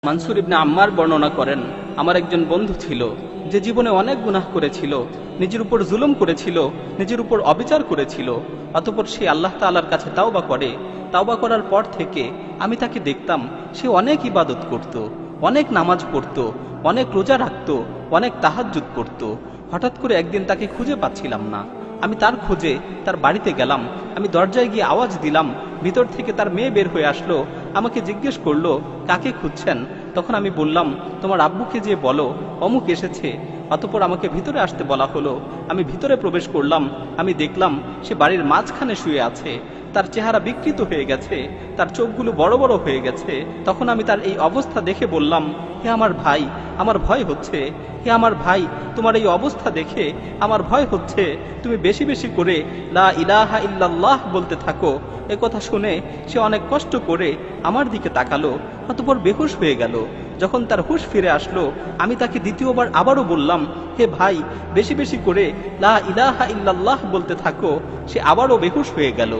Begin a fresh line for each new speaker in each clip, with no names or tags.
মানসুর ইবনে আম্মার বর্ণনা করেন, আমার একজন বন্ধু ছিল যে জীবনে অনেক গুনাহ করেছিল, নিজের উপর জুলুম করেছিল, নিজের উপর অবিচার করেছিল। অতঃপর সে আল্লাহ তাআলার কাছে তাওবা করে। তাওবা করার পর থেকে আমি তাকে দেখতাম সে অনেক ইবাদত করত, অনেক নামাজ পড়ত, অনেক রোজা রাখত, অনেক তাহাজ্জুদ পড়ত। হঠাৎ করে একদিন তাকে খুঁজে পাচ্ছিলাম না। আমি তার খোঁজে তার বাড়িতে গেলাম। আমি দরজায় গিয়ে আওয়াজ দিলাম, ভিতর থেকে তার মেয়ে বের হয়ে আসলো। আমাকে জিজ্ঞেস করলো, কাকে খুঁজছেন? তখন আমি বললাম, তোমার আব্বুকে যে বলো অমুক এসেছে। অতঃপর আমাকে ভিতরে আসতে বলা হলো। আমি ভিতরে প্রবেশ করলাম। আমি দেখলাম সে বাড়ির মাঝখানে শুয়ে আছে। তার চেহারা বিকৃত হয়ে গেছে, তার চোখগুলো বড় বড় হয়ে গেছে। তখন আমি তার এই অবস্থা দেখে বললাম, হে আমার ভাই, আমার ভয় হচ্ছে। হে আমার ভাই, তোমার এই অবস্থা দেখে আমার ভয় হচ্ছে। তুমি বেশি বেশি করে লা ইলাহা ইল্লাল্লাহ বলতে থাকো। এ কথা শুনে সে অনেক কষ্ট করে আমার দিকে তাকালো, অতঃপর বেহুশ হয়ে গেল। যখন তার হুঁশ ফিরে আসলো, আমি তাকে দ্বিতীয়বার আবারও বললাম, হে ভাই, বেশি বেশি করে লা ইলাহা ইল্লাল্লাহ বলতে থাকো। সে আবারও বেহুশ হয়ে গেল।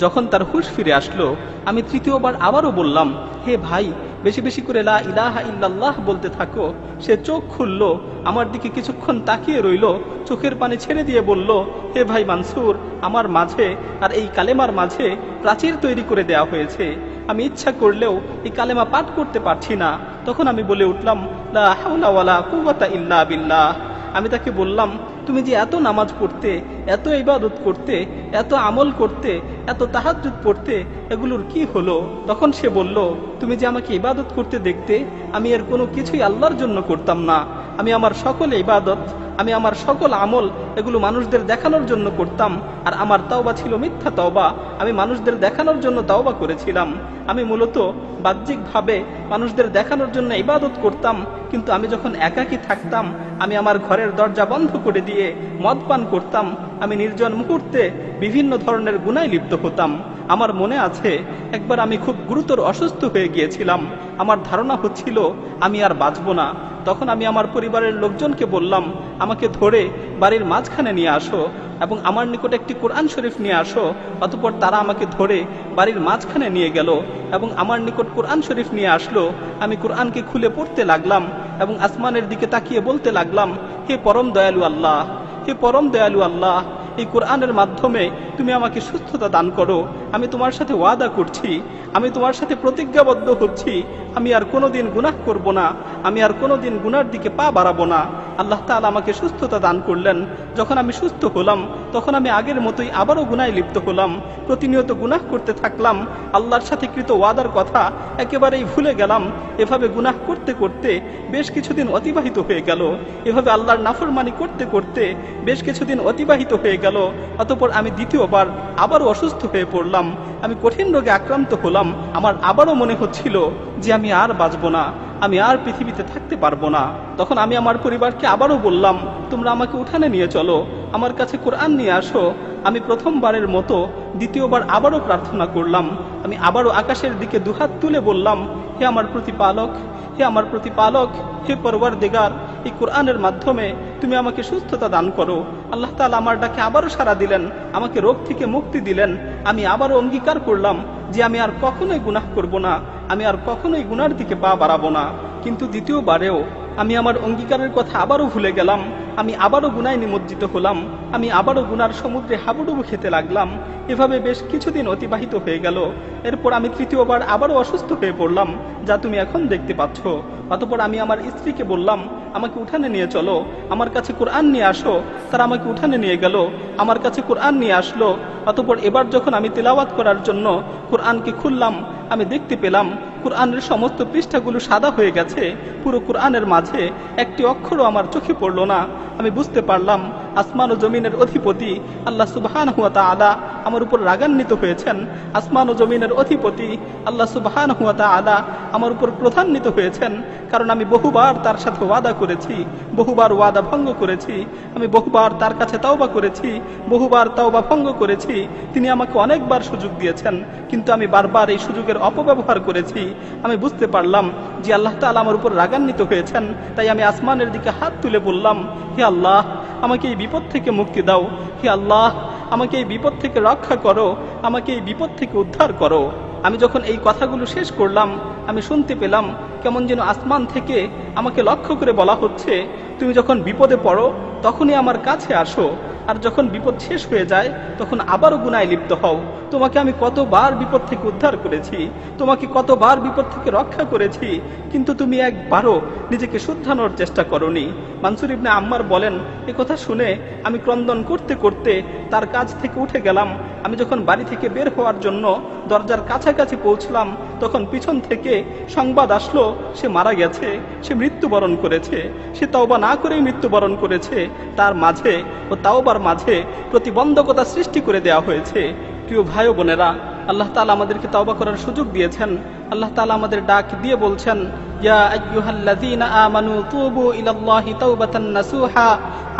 যখন তার হুঁশ ফিরে আসলো, আমি তৃতীয়বার আবারও বললাম, হে ভাই, বেশি বেশি করে লা ইলাহা ইল্লাল্লাহ বলতে থাকো। সে চোখ খুলল, আমার দিকে কিছুক্ষণ তাকিয়ে রইল, চোখের পানি ছেড়ে দিয়ে বলল, হে ভাই মানসুর, আমার মাঝে আর এই কালেমার মাঝে প্রাচীর তৈরি করে দেয়া হয়েছে। আমি ইচ্ছা করলেও এই কালেমা পাঠ করতে পারছি না। তখন আমি বলে উঠলাম, লা হাওলা ওয়ালা কুওয়াতা ইল্লা বিল্লাহ। আমি তাকে বললাম, তুমি যে এত নামাজ পড়তে, এত ইবাদত করতে, এত আমল করতে, এত তাহাজ্জুদ পড়তে, এগুলোর কি হলো? তখন সে বলল, তুমি যে আমাকে ইবাদত করতে দেখতে, আমি এর কোনো কিছুই আল্লাহর জন্য করতাম না। আমি আমার সকল ইবাদত, আমি আমার সকল আমল এগুলো মানুষদের দেখানোর জন্য করতাম। আর আমার তাওবা ছিল মিথ্যা তাওবা। আমি মানুষদের দেখানোর জন্য তাওবা করেছিলাম। আমি মূলত বাহ্যিকভাবে মানুষদের দেখানোর জন্য ইবাদত করতাম, কিন্তু আমি যখন একাকী থাকতাম, আমি আমার ঘরের দরজা বন্ধ করে দিয়ে মদ পান করতাম। আমি নির্জন মুহূর্তে বিভিন্ন ধরনের গুনায় লিপ্ত হতাম। আমার মনে আছে, একবার আমি খুব গুরুতর অসুস্থ হয়ে গিয়েছিলাম। আমার ধারণা হচ্ছিল আমি আর বাঁচব না। তখন আমি আমার পরিবারের লোকজনকে বললাম, আমাকে ধরে বাড়ির মাঝখানে নিয়ে আসো এবং আমার নিকট একটি কোরআন শরীফ নিয়ে আসো। অতঃপর তারা আমাকে ধরে বাড়ির মাঝখানে নিয়ে গেল এবং আমার নিকট কোরআন শরীফ নিয়ে আসলো। আমি কোরআনকে খুলে পড়তে লাগলাম এবং আসমানের দিকে তাকিয়ে বলতে লাগলাম, হে পরম দয়ালু আল্লাহ, হে পরম দয়ালু আল্লাহ, এই কোরআনের মাধ্যমে তুমি আমাকে সুস্থতা দান করো। আমি তোমার সাথে ওয়াদা করছি, আমি তোমার সাথে প্রতিজ্ঞাবদ্ধ হচ্ছি, আমি আর কোনোদিন গুনাহ করব না, আমি আর কোনোদিন গুনার দিকে পা বাড়াবো না। আল্লাহ তাআলা আমাকে সুস্থতা দান করলেন। যখন আমি সুস্থ হলাম, তখন আমি আগের মতোই আবারও গুনায় লিপ্ত হলাম। প্রতিনিয়ত গুনাহ করতে থাকলাম। আল্লাহর সাথে কৃত ওয়াদার কথা একেবারেই ভুলে গেলাম। এভাবে গুনাহ করতে করতে বেশ কিছুদিন অতিবাহিত হয়ে গেল। এভাবে আল্লাহর নাফরমানি করতে করতে বেশ কিছুদিন অতিবাহিত হয়ে গেল। অতঃপর আমি দ্বিতীয়বার আবারও অসুস্থ হয়ে পড়লাম। আমি কঠিন রোগে আক্রান্ত হলাম। আমার আবারও মনে হচ্ছিল যে আমি আর বাঁচব না, আমি আর পৃথিবীতে থাকতে পারবো না। তখন আমি আমার পরিবারকে আবারও বললাম, তোমরা আমাকে উঠানে নিয়ে চলো, আমার কাছে কোরআন নিয়ে আসো। আমি প্রথমবারের মতো দ্বিতীয়বার আবারও প্রার্থনা করলাম। আমি আবারও আকাশের দিকে দুহাত তুলে বললাম, হে আমার প্রতিপালক, হে আমার প্রতিপালক, হে পরওয়ারদিগার, এই কোরআনের মাধ্যমে তুমি আমাকে সুস্থতা দান করো। আল্লাহ তাআলা আমার ডাকে আবারও সাড়া দিলেন, আমাকে রোগ থেকে মুক্তি দিলেন। আমি আবারও অঙ্গীকার করলাম যে আমি আর কখনোই গুনাহ করব না, আমি আর কখনোই গুনার দিকে পা বাড়াবো না। কিন্তু দ্বিতীয়বারেও আমি আমার অঙ্গীকারের কথা আবারও ভুলে গেলাম। আমি আবারও গুনায় নিমজ্জিত হলাম। আমি আবারও গুনার সমুদ্রে হাবুডুবু খেতে লাগলাম। এভাবে বেশ কিছুদিন অতিবাহিত হয়ে গেল। এরপর আমি তৃতীয়বার আবারও অসুস্থ হয়ে পড়লাম, যা তুমি এখন দেখতে পাচ্ছ। অতঃপর আমি আমার স্ত্রীকে বললাম, আমাকে উঠানে নিয়ে চলো, আমার কাছে কোরআন নিয়ে আসো। তারা আমাকে উঠানে নিয়ে গেল, আমার কাছে কোরআন নিয়ে আসলো। অতঃপর এবার যখন আমি তিলাওয়াত করার জন্য কোরআনকে খুললাম, আমি দেখতে পেলাম কোরআনের সমস্ত পৃষ্ঠাগুলো সাদা হয়ে গেছে। পুরো কোরআনের মাঝে একটি অক্ষরও আমার চোখে পড়ল না। আমি বুঝতে পারলাম আসমান ও জমিনের অধিপতি আল্লাহ সুবহানাহু ওয়া তাআলা আমার উপর রাগান্বিত হয়েছেন। আসমান ও জমিনের অধিপতি আল্লাহ সুবহানাহু ওয়া তাআলা আমার উপর ক্রোধান্বিত হয়েছেন, কারণ আমি বহুবার তার সাথে ওয়াদা করেছি, বহুবার ওয়াদা ভঙ্গ করেছি। আমি বহুবার তার কাছে তাওবা করেছি, বহুবার তাওবা ভঙ্গ করেছি। তিনি আমাকে অনেকবার সুযোগ দিয়েছেন, কিন্তু আমি বারবার এই সুযোগের অপব্যবহার করেছি। আমি বুঝতে পারলাম যে আল্লাহ তাআলা আমার উপর রাগান্বিত হয়েছেন। তাই আমি আসমানের দিকে হাত তুলে বললাম, হে আল্লাহ, আমাকে এই বিপদ থেকে মুক্তি দাও। হে আল্লাহ, আমাকে এই বিপদ থেকে রক্ষা করো, আমাকে এই বিপদ থেকে উদ্ধার করো। আমি যখন এই কথাগুলো শেষ করলাম, আমি শুনতে পেলাম কেমন যেন আসমান থেকে আমাকে লক্ষ্য করে বলা হচ্ছে, তুমি যখন বিপদে পড়ো তখনই আমার কাছে আসো, আর যখন বিপদ শেষ হয়ে যায় তখন আবারও গুনায় লিপ্ত হও। তোমাকে আমি কতবার বিপদ থেকে উদ্ধার করেছি, তোমাকে কতবার বিপদ থেকে রক্ষা করেছি, কিন্তু তুমি একবারও নিজেকে শুধরানোর চেষ্টা করনি। মানসুর ইবনে আম্মার বলেন, এ কথা শুনে আমি ক্রন্দন করতে করতে তার কাছ থেকে উঠে গেলাম। আমি যখন বাড়ি থেকে বের হওয়ার জন্য দরজার কাছাকাছি পৌঁছলাম, তখন পিছন থেকে সংবাদ আসলো সে মারা গেছে, সে মৃত্যুবরণ করেছে। সে তওবা না করেই মৃত্যুবরণ করেছে। তার মাঝে ও তাওবার মাঝে প্রতিবন্ধকতা সৃষ্টি করে দেওয়া হয়েছে। প্রিয় ভাই ও বোনেরা, আল্লাহ তাআলা আমাদেরকে তওবা করার সুযোগ দিয়েছেন। আল্লাহ তাআলা আমাদের ডাক দিয়ে বলছেন, ইয়া আইয়ুহাল্লাযীনা আমানু তুবু ইলাল্লাহি তাওবাতান নাসুহা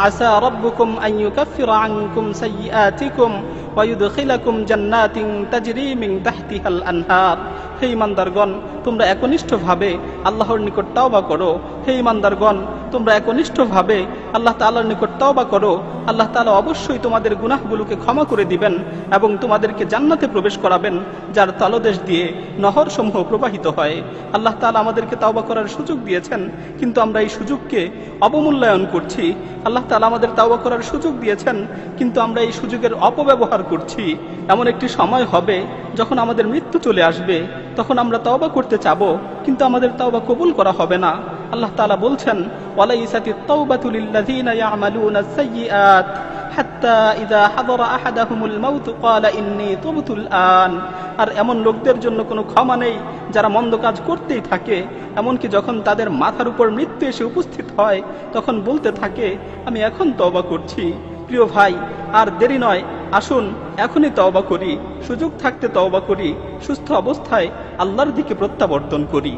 আসা রাব্বুকুম আন ইউকাফফিরা আনকুম সাইয়্যাতিকুম ওয়া ইউদখিলাকুম জান্নাতিন তাজরি মিন তাহতিহাল আনহার। হে ঈমানদারগণ, তোমরা একনিষ্ঠভাবে আল্লাহর নিকট তওবা করো। হে ঈমানদারগণ, তোমরা একনিষ্ঠভাবে আল্লাহ তাআলার নিকট তওবা করো। আল্লাহ তাআলা অবশ্যই তোমাদের গুনাহগুলোকে ক্ষমা করে দিবেন এবং তোমাদেরকে জান্নাতে প্রবেশ করাবেন, যার তলদেশ দিয়ে নহরসমূহ প্রবাহিত হয়। আল্লাহ তাআলা আমাদেরকে তওবা করার সুযোগ দিয়েছেন, কিন্তু আমরা এই সুযোগকে অবমূল্যায়ন করছি। আল্লাহ তাআলা আমাদের তওবা করার সুযোগ দিয়েছেন, কিন্তু আমরা এই সুযোগের অপব্যবহার করছি। এমন একটি সময় হবে যখন আমাদের মৃত্যু চলে আসবে, তখন আমরা তওবা করতে চাবো, কিন্তু আমাদের তওবা কবুল করা হবে না। আল্লাহ তাআলা বলছেন, ওয়ালাইসাতিত তাওবাতু লিল্লাযীনা ইয়ামালুনাস সাইয়্যাত হাত্তা ইযা হাদারা আহাদাহুমুল মাউত ক্বালা ইন্নী তুবতুল আন। আর এমন লোকদের জন্য কোনো ক্ষমা নেই যারা মন্দ কাজ করতেই থাকে, এমনকি যখন তাদের মাথার উপর মৃত্যু এসে উপস্থিত হয় তখন বলতে থাকে, আমি এখন তওবা করছি। প্রিয় ভাই, আর দেরি নয়, আসুন এখনই তওবা করি, সুযোগ থাকতে তওবা করি, সুস্থ অবস্থায় আল্লাহর দিকে প্রত্যাবর্তন করি।